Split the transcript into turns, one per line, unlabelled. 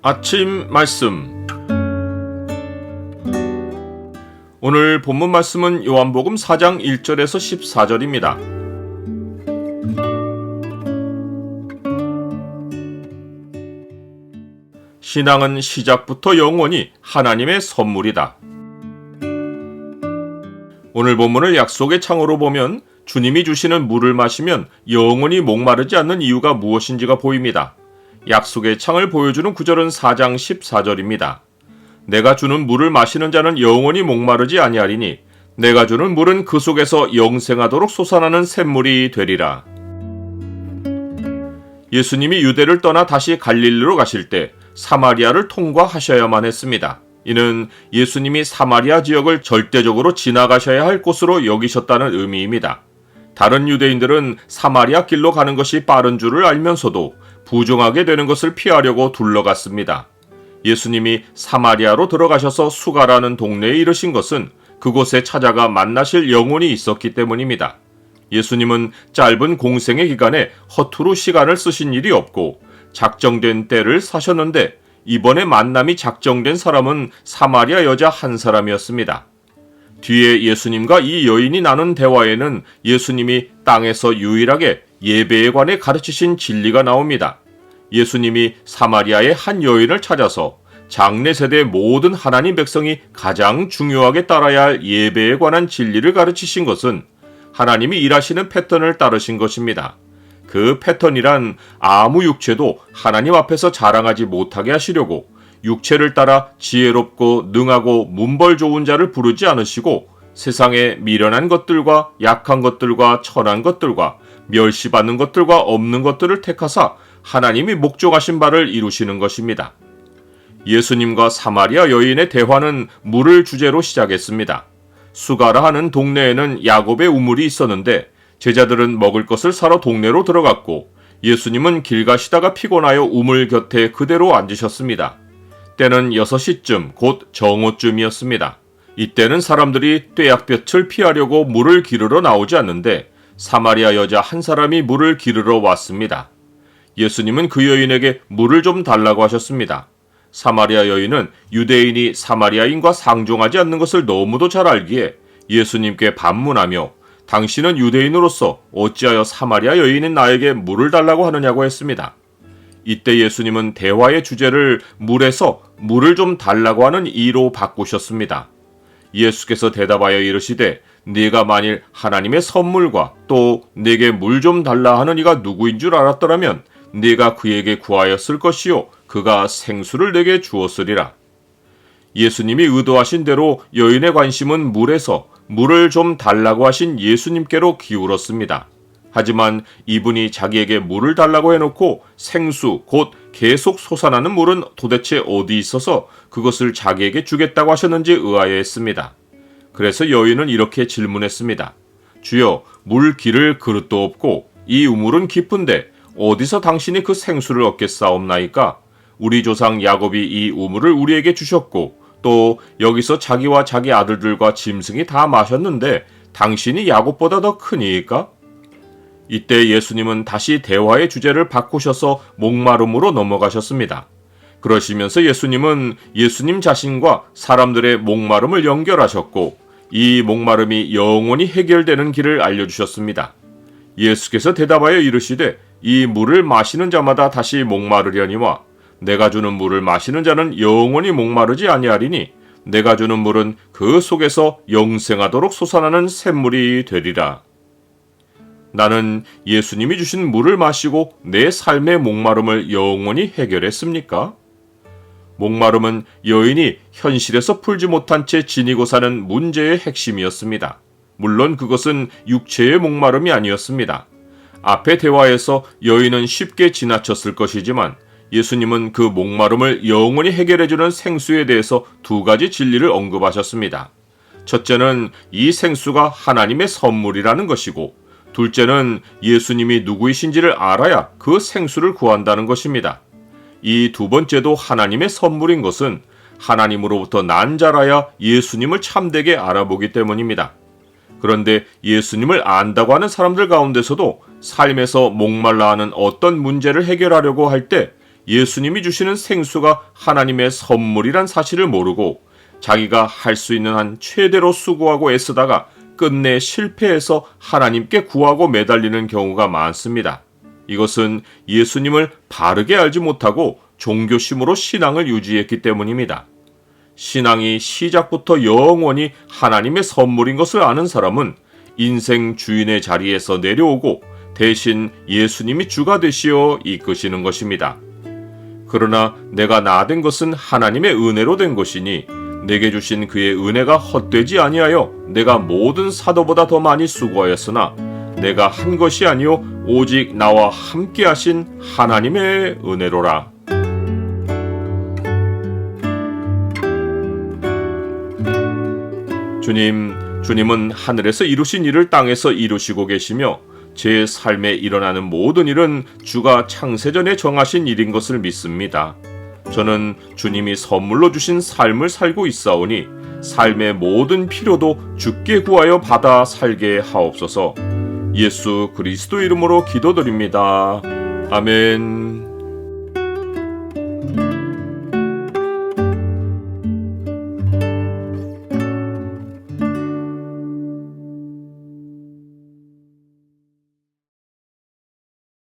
아침 말씀. 오늘 본문 말씀은 요한복음 4장 1절에서 14절입니다. 신앙은 시작부터 영원히 하나님의 선물이다. 오늘 본문을 약속의 창으로 보면 주님이 주시는 물을 마시면 영원히 목마르지 않는 이유가 무엇인지가 보입니다. 약속의 창을 보여주는 구절은 4장 14절입니다. 내가 주는 물을 마시는 자는 영원히 목마르지 아니하리니 내가 주는 물은 그 속에서 영생하도록 솟아나는 샘물이 되리라. 예수님이 유대를 떠나 다시 갈릴리로 가실 때 사마리아를 통과하셔야만 했습니다. 이는 예수님이 사마리아 지역을 절대적으로 지나가셔야 할 곳으로 여기셨다는 의미입니다. 다른 유대인들은 사마리아 길로 가는 것이 빠른 줄을 알면서도 부정하게 되는 것을 피하려고 둘러갔습니다. 예수님이 사마리아로 들어가셔서 수가라는 동네에 이르신 것은 그곳에 찾아가 만나실 영혼이 있었기 때문입니다. 예수님은 짧은 공생의 기간에 허투루 시간을 쓰신 일이 없고 작정된 때를 사셨는데 이번에 만남이 작정된 사람은 사마리아 여자 한 사람이었습니다. 뒤에 예수님과 이 여인이 나눈 대화에는 예수님이 땅에서 유일하게 예배에 관해 가르치신 진리가 나옵니다. 예수님이 사마리아의 한 여인을 찾아서 장래 세대 모든 하나님 백성이 가장 중요하게 따라야 할 예배에 관한 진리를 가르치신 것은 하나님이 일하시는 패턴을 따르신 것입니다. 그 패턴이란 아무 육체도 하나님 앞에서 자랑하지 못하게 하시려고 육체를 따라 지혜롭고 능하고 문벌 좋은 자를 부르지 않으시고 세상에 미련한 것들과 약한 것들과 천한 것들과 멸시받는 것들과 없는 것들을 택하사 하나님이 목적하신 바를 이루시는 것입니다. 예수님과 사마리아 여인의 대화는 물을 주제로 시작했습니다. 수가라 하는 동네에는 야곱의 우물이 있었는데 제자들은 먹을 것을 사러 동네로 들어갔고 예수님은 길 가시다가 피곤하여 우물 곁에 그대로 앉으셨습니다. 때는 6시쯤 곧 정오쯤이었습니다. 이때는 사람들이 떼약볕을 피하려고 물을 기르러 나오지 않는데 사마리아 여자 한 사람이 물을 기르러 왔습니다. 예수님은 그 여인에게 물을 좀 달라고 하셨습니다. 사마리아 여인은 유대인이 사마리아인과 상종하지 않는 것을 너무도 잘 알기에 예수님께 반문하며 당신은 유대인으로서 어찌하여 사마리아 여인인 나에게 물을 달라고 하느냐고 했습니다. 이때 예수님은 대화의 주제를 물에서 물을 좀 달라고 하는 이로 바꾸셨습니다. 예수께서 대답하여 이르시되 네가 만일 하나님의 선물과 또 내게 물 좀 달라 하는 이가 누구인 줄 알았더라면 네가 그에게 구하였을 것이요 그가 생수를 내게 주었으리라. 예수님이 의도하신 대로 여인의 관심은 물에서 물을 좀 달라고 하신 예수님께로 기울었습니다. 하지만 이분이 자기에게 물을 달라고 해놓고 생수 곧 계속 솟아나는 물은 도대체 어디 있어서 그것을 자기에게 주겠다고 하셨는지 의아해했습니다. 그래서 여인은 이렇게 질문했습니다. 주여, 물 기를 그릇도 없고 이 우물은 깊은데 어디서 당신이 그 생수를 얻겠사옵나이까? 우리 조상 야곱이 이 우물을 우리에게 주셨고 또 여기서 자기와 자기 아들들과 짐승이 다 마셨는데 당신이 야곱보다 더 크니까? 이때 예수님은 다시 대화의 주제를 바꾸셔서 목마름으로 넘어가셨습니다. 그러시면서 예수님은 예수님 자신과 사람들의 목마름을 연결하셨고 이 목마름이 영원히 해결되는 길을 알려주셨습니다. 예수께서 대답하여 이르시되 이 물을 마시는 자마다 다시 목마르려니와 내가 주는 물을 마시는 자는 영원히 목마르지 아니하리니 내가 주는 물은 그 속에서 영생하도록 솟아나는 샘물이 되리라. 나는 예수님이 주신 물을 마시고 내 삶의 목마름을 영원히 해결했습니까? 목마름은 여인이 현실에서 풀지 못한 채 지니고 사는 문제의 핵심이었습니다. 물론 그것은 육체의 목마름이 아니었습니다. 앞의 대화에서 여인은 쉽게 지나쳤을 것이지만 예수님은 그 목마름을 영원히 해결해주는 생수에 대해서 두 가지 진리를 언급하셨습니다. 첫째는 이 생수가 하나님의 선물이라는 것이고 둘째는 예수님이 누구이신지를 알아야 그 생수를 구한다는 것입니다. 이 두 번째도 하나님의 선물인 것은 하나님으로부터 난 자라야 예수님을 참되게 알아보기 때문입니다. 그런데 예수님을 안다고 하는 사람들 가운데서도 삶에서 목말라하는 어떤 문제를 해결하려고 할 때 예수님이 주시는 생수가 하나님의 선물이란 사실을 모르고 자기가 할 수 있는 한 최대로 수고하고 애쓰다가 끝내 실패해서 하나님께 구하고 매달리는 경우가 많습니다. 이것은 예수님을 바르게 알지 못하고 종교심으로 신앙을 유지했기 때문입니다. 신앙이 시작부터 영원히 하나님의 선물인 것을 아는 사람은 인생 주인의 자리에서 내려오고 대신 예수님이 주가 되시어 이끄시는 것입니다. 그러나 내가 나 된 것은 하나님의 은혜로 된 것이니 내게 주신 그의 은혜가 헛되지 아니하여 내가 모든 사도보다 더 많이 수고하였으나 내가 한 것이 아니요 오직 나와 함께 하신 하나님의 은혜로라. 주님은 하늘에서 이루신 일을 땅에서 이루시고 계시며 제 삶에 일어나는 모든 일은 주가 창세전에 정하신 일인 것을 믿습니다. 저는 주님이 선물로 주신 삶을 살고 있사오니 삶의 모든 필요도 주께 구하여 받아 살게 하옵소서. 예수 그리스도 이름으로 기도드립니다. 아멘.